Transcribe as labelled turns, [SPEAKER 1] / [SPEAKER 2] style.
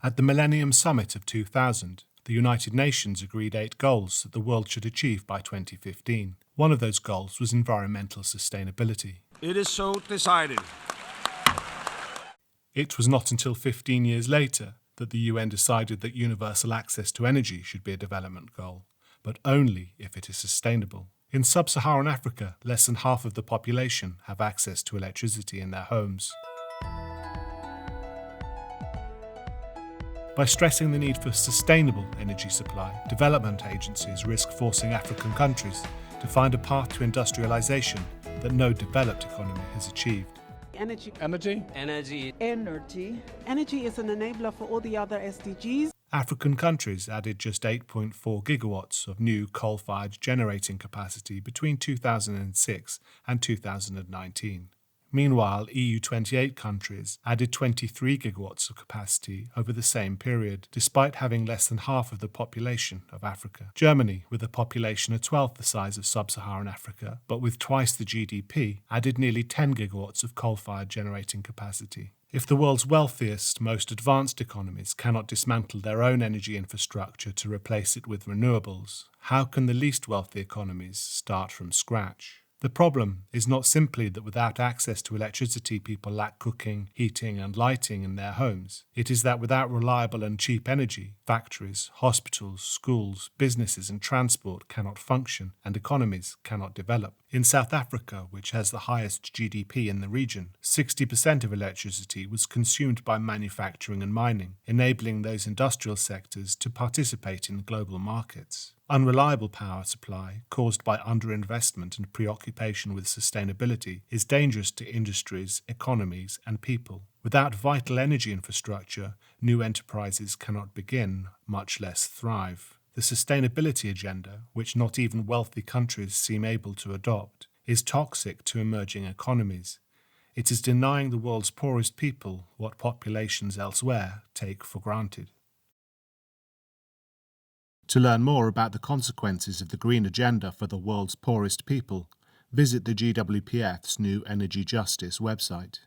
[SPEAKER 1] At the Millennium Summit of 2000, the United Nations agreed 8 goals that the world should achieve by 2015. One of those goals was environmental sustainability.
[SPEAKER 2] It is so decided.
[SPEAKER 1] It was not until 15 years later that the UN decided that universal access to energy should be a development goal, but only if it is sustainable. In sub-Saharan Africa, less than half of the population have access to electricity in their homes. By stressing the need for sustainable energy supply, development agencies risk forcing African countries to find a path to industrialization that no developed economy has achieved.
[SPEAKER 3] Energy is an enabler for all the other SDGs.
[SPEAKER 1] African countries added just 8.4 gigawatts of new coal-fired generating capacity between 2006 and 2019. Meanwhile, EU 28 countries added 23 gigawatts of capacity over the same period, despite having less than half of the population of Africa. Germany, with a population a twelfth the size of sub-Saharan Africa, but with twice the GDP, added nearly 10 gigawatts of coal-fired generating capacity. If the world's wealthiest, most advanced economies cannot dismantle their own energy infrastructure to replace it with renewables, how can the least wealthy economies start from scratch? The problem is not simply that without access to electricity people lack cooking, heating and lighting in their homes. It is that without reliable and cheap energy, factories, hospitals, schools, businesses and transport cannot function and economies cannot develop. In South Africa, which has the highest GDP in the region, 60% of electricity was consumed by manufacturing and mining, enabling those industrial sectors to participate in global markets. Unreliable power supply, caused by underinvestment and preoccupation with sustainability, is dangerous to industries, economies, and people. Without vital energy infrastructure, new enterprises cannot begin, much less thrive. The sustainability agenda, which not even wealthy countries seem able to adopt, is toxic to emerging economies. It is denying the world's poorest people what populations elsewhere take for granted. To learn more about the consequences of the green agenda for the world's poorest people, visit the GWPF's new Energy Justice website.